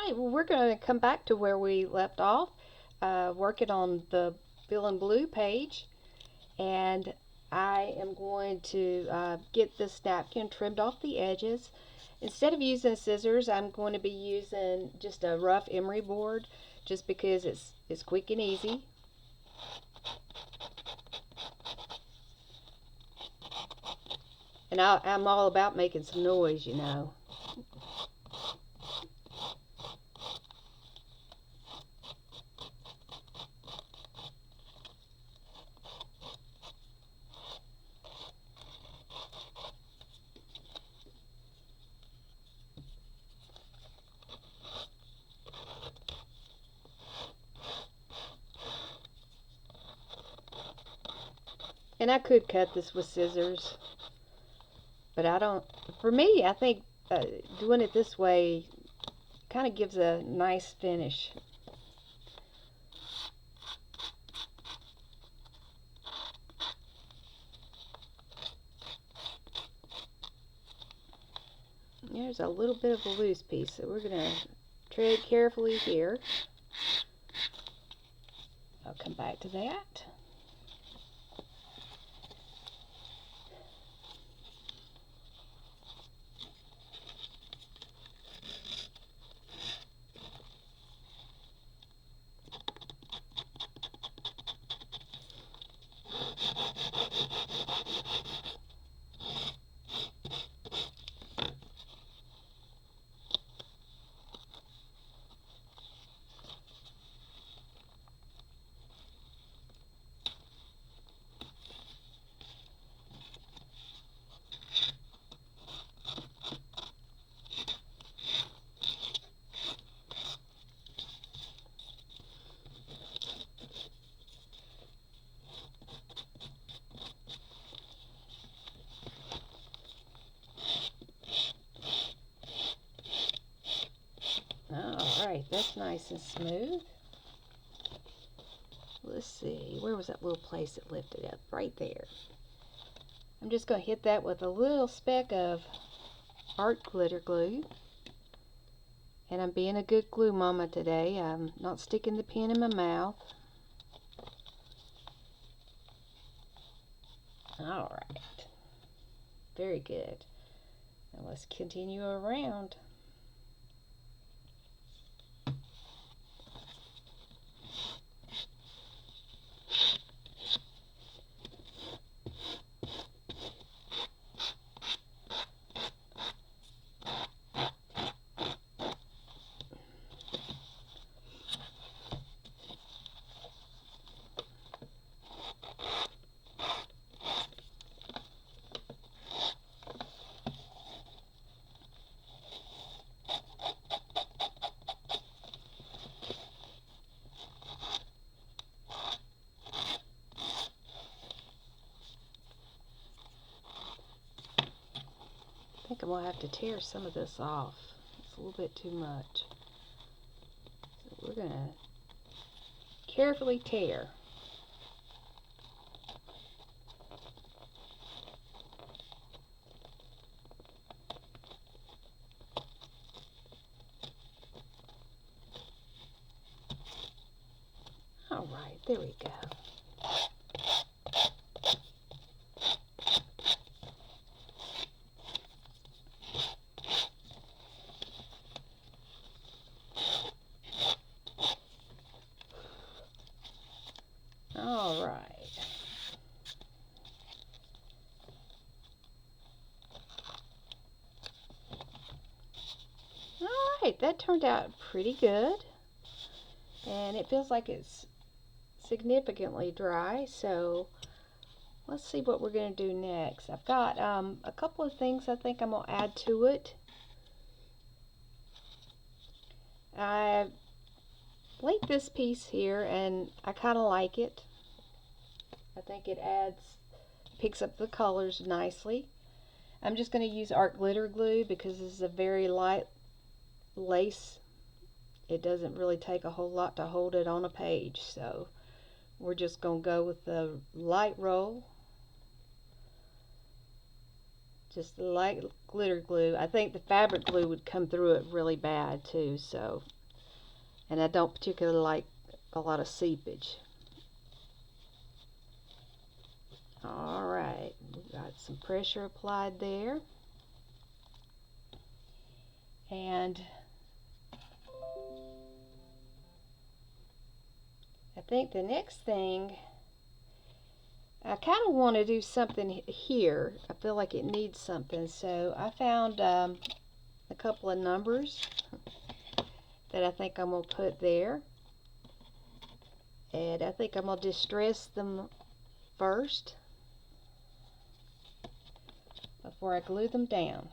right, well, we're going to come back to where we left off, working on the fill in blue page. And I am going to get this napkin trimmed off the edges. Instead of using scissors, I'm going to be using just a rough emery board just because it's quick and easy. And I'm all about making some noise, you know. And I could cut this with scissors, but I don't. For me, I think doing it this way kind of gives a nice finish. There's a little bit of a loose piece, so we're going to tread carefully here. I'll come back to that. Alright, that's nice and smooth. Let's see, where was that little place that lifted up? Right there. I'm just going to hit that with a little speck of art glitter glue. And I'm being a good glue mama today. I'm not sticking the pen in my mouth. Alright. Very good. Now let's continue around. I think I'm going to have to tear some of this off. It's a little bit too much. So we're going to carefully tear. Alright, there we go. Alright. Alright, that turned out pretty good. And it feels like it's significantly dry, so let's see what we're going to do next. I've got a couple of things I think I'm going to add to it. I like this piece here, and I kind of like it. I think it picks up the colors nicely. I'm just going to use art glitter glue because this is a very light lace. It doesn't really take a whole lot to hold it on a page, so we're just going to go with the light roll. just like glitter glue. I think the fabric glue would come through it really bad too, so. And I don't particularly like a lot of seepage. Alright, we've got some pressure applied there. And I think the next thing, I kind of want to do something here. I feel like it needs something, so I found a couple of numbers that I think I'm going to put there. And I think I'm going to distress them first before I glue them down.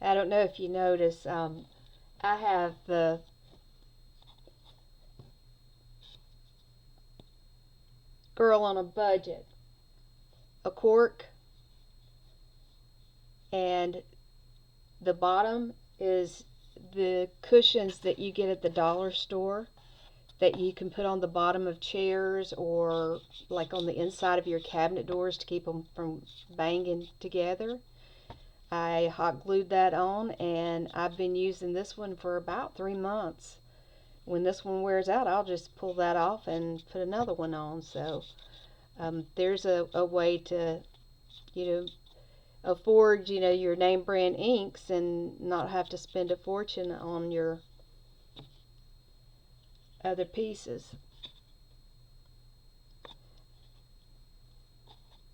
I don't know if you notice, I have the Girl on a Budget, a cork, and the bottom is the cushions that you get at the dollar store that you can put on the bottom of chairs or like on the inside of your cabinet doors to keep them from banging together. I hot glued that on, and I've been using this one for about 3 months. When this one wears out, I'll just pull that off and put another one on. So there's a way to, you know, afford, you know, your name brand inks and not have to spend a fortune on your other pieces.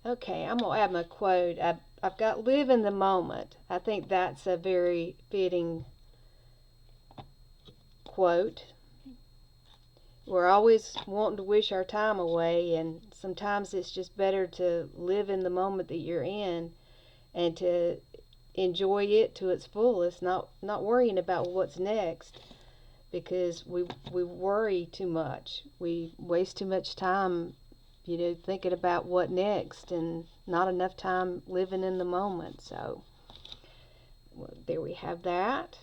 Okay, I'm going to add my quote. I've got live in the moment. I think that's a very fitting quote. We're always wanting to wish our time away, and sometimes it's just better to live in the moment that you're in and to enjoy it to its fullest, not worrying about what's next, because we worry too much. We waste too much time, you know, thinking about what next and not enough time living in the moment. So well, there we have that.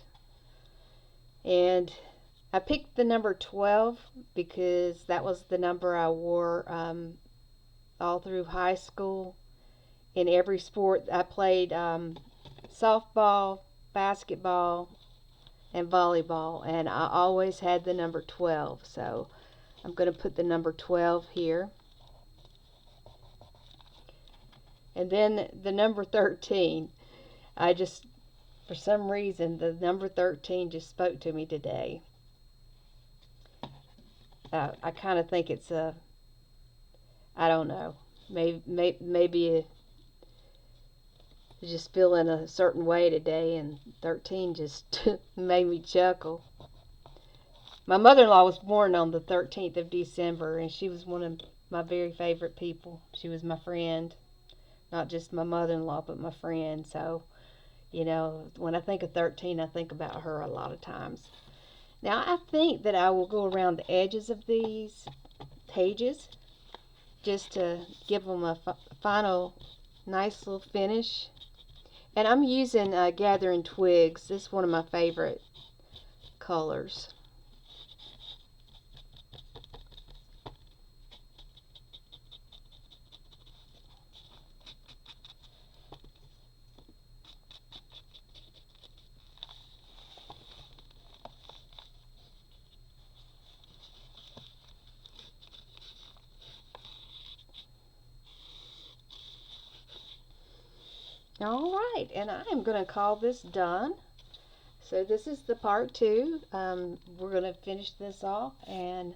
And I picked the number 12 because that was the number I wore all through high school. In every sport I played, softball, basketball, and volleyball, and I always had the number 12. So I'm going to put the number 12 here. And then the number 13. I just, for some reason, the number 13 just spoke to me today. I kind of think it's a, I don't know, maybe just feeling a certain way today, and 13 just made me chuckle. My mother-in-law was born on the 13th of December, and she was one of my very favorite people. She was my friend, not just my mother-in-law, but my friend. So, you know, when I think of 13, I think about her a lot of times. Now, I think that I will go around the edges of these pages just to give them a final nice little finish. And I'm using Gathering Twigs. This is one of my favorite colors. Alright, and I am going to call this done. So this is the part 2. We're going to finish this off, and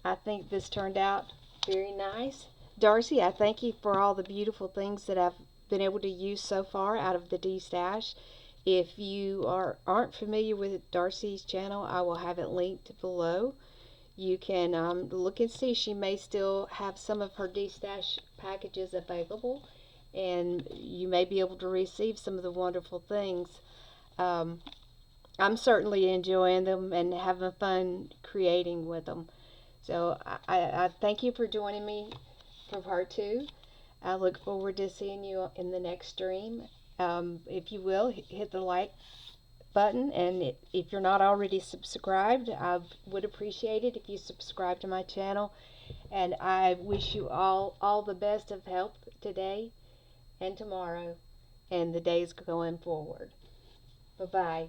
I think this turned out very nice. Darcy, I thank you for all the beautiful things that I've been able to use so far out of the D-Stash. If you aren't familiar with Darcy's channel, I will have it linked below. You can look and see. She may still have some of her D-Stash packages available. and you may be able to receive some of the wonderful things. Um, I'm certainly enjoying them and having fun creating with them. So I thank you for joining me for part two. I look forward to seeing you in the next stream. If you will, hit the like button, and if you're not already subscribed, I would appreciate it if you subscribe to my channel. And I wish you all the best of health today and tomorrow and the days going forward. Bye bye.